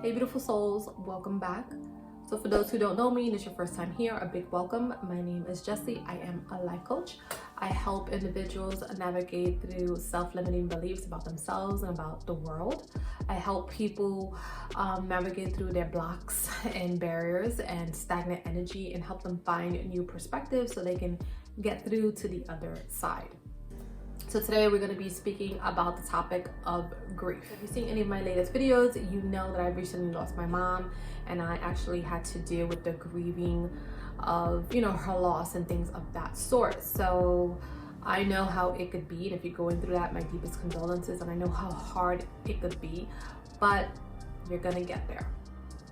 Hey beautiful souls, welcome back. So for those who don't know me and it's your first time here, a big welcome. My name is Jessie. I am a life coach. I help individuals navigate through self-limiting beliefs about themselves and about the world. I help people navigate through their blocks and barriers and stagnant energy and help them find new perspectives so they can get through to the other side. So today we're going to be speaking about the topic of grief. If you've seen any of my latest videos, you know that I recently lost my mom and I actually had to deal with the grieving of, her loss and things of that sort. So I know how it could be, and if you're going through that, my deepest condolences, and I know how hard it could be, but you're gonna get there.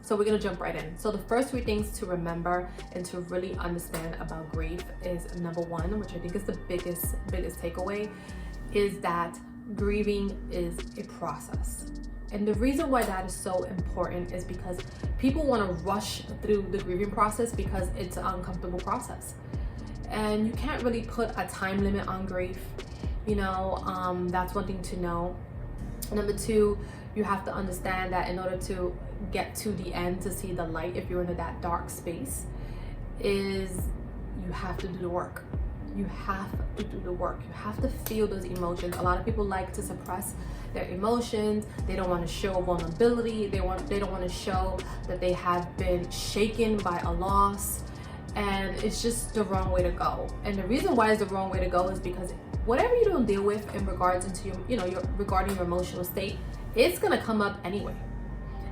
So we're gonna jump right in. So the first three things to remember and to really understand about grief is number one, which I think is the biggest takeaway, is that grieving is a process. And the reason why that is so important is because people want to rush through the grieving process because it's an uncomfortable process. And you can't really put a time limit on grief. That's one thing to know. Number two, you have to understand that in order to get to the end, to see the light, if you're in that dark space, is you have to do the work. You have to do the work. You have to feel those emotions. A lot of people like to suppress their emotions. They don't want to show vulnerability. They don't want to show that they have been shaken by a loss. And it's just the wrong way to go. And the reason why it's the wrong way to go is because whatever you don't deal with in regards into regarding your emotional state, it's gonna come up anyway.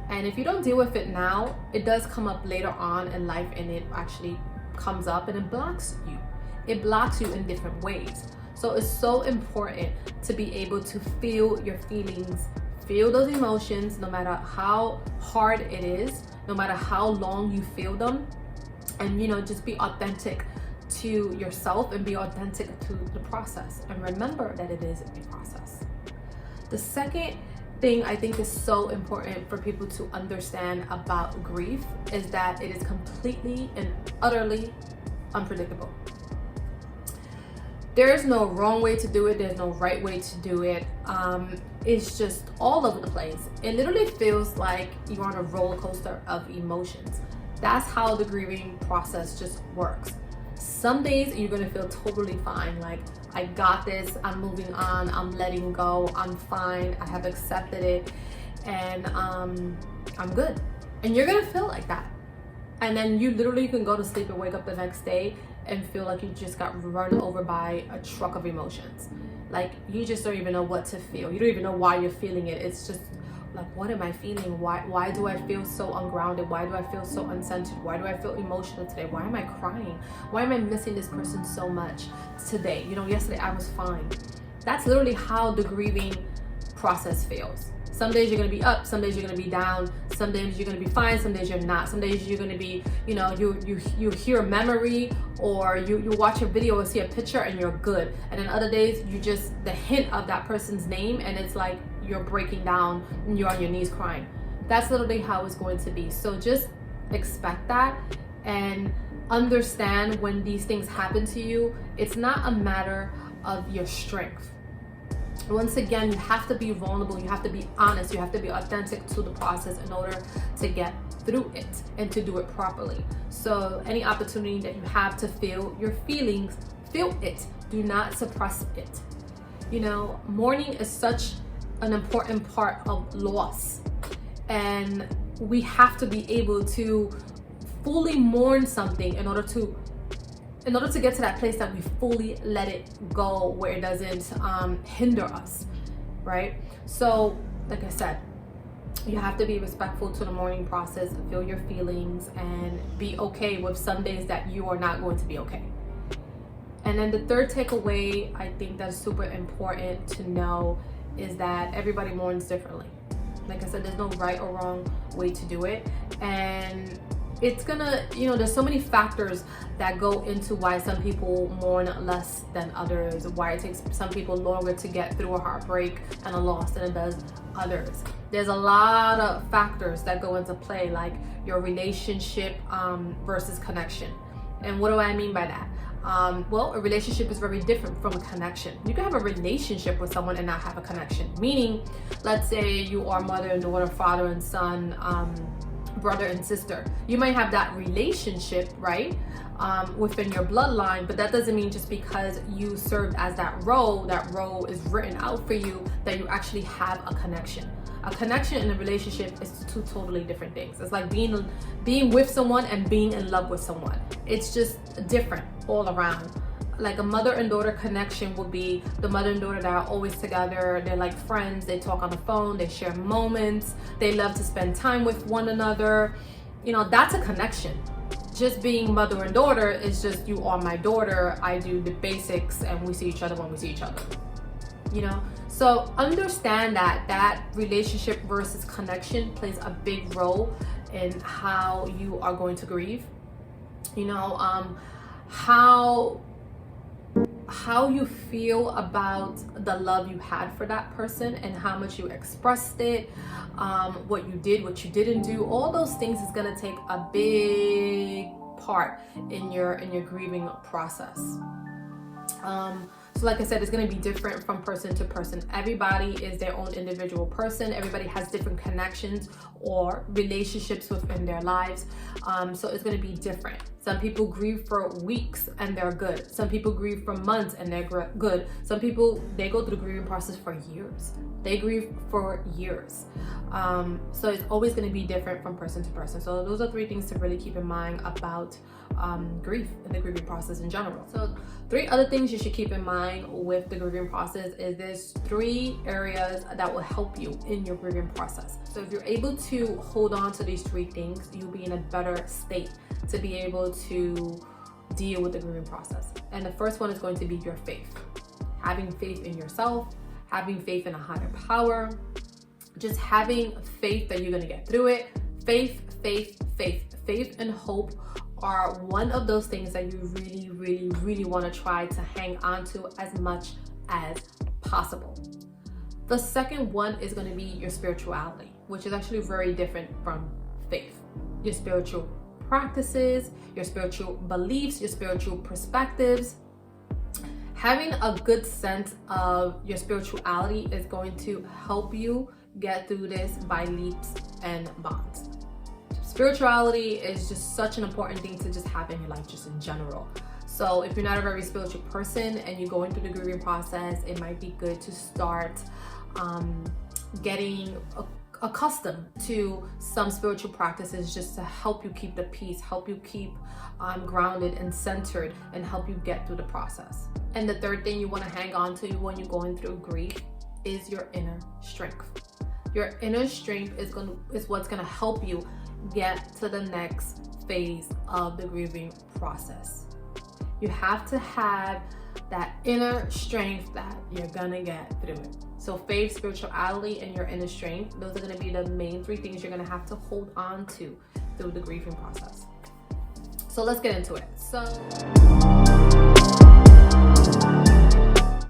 And if you don't deal with it now, it does come up later on in life, and it actually comes up and it blocks you. It blocks you in different ways. So it's so important to be able to feel your feelings, feel those emotions, no matter how hard it is, no matter how long you feel them, and just be authentic to yourself and be authentic to the process. And remember that it is a process. The second thing I think is so important for people to understand about grief is that it is completely and utterly unpredictable. There's no wrong way to do it. There's no right way to do it. It's just all over the place. It literally feels like you're on a roller coaster of emotions. That's how the grieving process just works. Some days you're gonna feel totally fine, like I got this, I'm moving on, I'm letting go, I'm fine, I have accepted it, and I'm good. And you're gonna feel like that. And then you literally can go to sleep and wake up the next day and feel like you just got run over by a truck of emotions. Like you just don't even know what to feel. You don't even know why you're feeling it. It's just like, what am I feeling? Why do I feel so ungrounded? Why do I feel so uncentered? Why do I feel emotional today? Why am I crying? Why am I missing this person so much today? Yesterday I was fine. That's literally how the grieving process feels. Some days you're gonna be up, some days you're gonna be down, some days you're gonna be fine, some days you're not. Some days you're gonna be, you hear a memory, or you watch a video or see a picture and you're good. And then other days you just, the hint of that person's name, and it's like you're breaking down and you're on your knees crying. That's literally how it's going to be. So just expect that and understand when these things happen to you, it's not a matter of your strength. Once again, you have to be vulnerable, you have to be honest, you have to be authentic to the process in order to get through it and to do it properly. So any opportunity that you have to feel your feelings, feel it. Do not suppress it. Mourning is such an important part of loss, and we have to be able to fully mourn something in order to get to that place that we fully let it go, where it doesn't hinder us, right? So like I said, you have to be respectful to the mourning process, feel your feelings, and be okay with some days that you are not going to be okay. And then the third takeaway I think that's super important to know is that everybody mourns differently. Like I said, there's no right or wrong way to do it, and it's gonna, there's so many factors that go into why some people mourn less than others, why it takes some people longer to get through a heartbreak and a loss than it does others. There's a lot of factors that go into play, like your relationship versus connection. And what do I mean by that? Well, a relationship is very different from a connection. You can have a relationship with someone and not have a connection. Meaning, let's say you are mother and daughter, father and son, brother and sister. You might have that relationship, right, within your bloodline, but that doesn't mean just because you served as that role is written out for you, that you actually have a connection. A connection in a relationship is two totally different things. It's like being with someone and being in love with someone. It's just different all around. Like a mother and daughter connection would be the mother and daughter that are always together. They're like friends. They talk on the phone. They share moments. They love to spend time with one another. You know, that's a connection. Just being mother and daughter is just, you are my daughter. I do the basics and we see each other when we see each other. You know, so understand that relationship versus connection plays a big role in how you are going to grieve. You know, how you feel about the love you had for that person and how much you expressed it, what you did, what you didn't do. All those things is going to take a big part in your grieving process. So like I said, it's going to be different from person to person. Everybody is their own individual person. Everybody has different connections or relationships within their lives. So it's going to be different. Some people grieve for weeks and they're good. Some people grieve for months and they're good. Some people, they go through the grieving process for years. They grieve for years. So it's always going to be different from person to person. So those are 3 things to really keep in mind about grief and the grieving process in general. So 3 other things you should keep in mind with the grieving process is there's 3 areas that will help you in your grieving process. So if you're able to hold on to these 3 things, you'll be in a better state to be able to deal with the grieving process. And the first one is going to be your faith. Having faith in yourself, having faith in a higher power, just having faith that you're going to get through it. Faith and hope are one of those things that you really want to try to hang on to as much as possible. The second one is going to be your spirituality, which is actually very different from faith. Your spiritual practices, your spiritual beliefs, your spiritual perspectives. Having a good sense of your spirituality is going to help you get through this by leaps and bounds. Spirituality is just such an important thing to just have in your life, just in general. So if you're not a very spiritual person and you're going through the grieving process, it might be good to start getting accustomed to some spiritual practices just to help you keep the peace, help you keep grounded and centered, and help you get through the process. And the third thing you want to hang on to when you're going through grief is your inner strength. Your inner strength is what's going to help you get to the next phase of the grieving process. You have to have that inner strength that you're gonna get through it. So faith, spirituality, and your inner strength, those are gonna be the main 3 things you're gonna have to hold on to through the grieving process. So let's get into it. So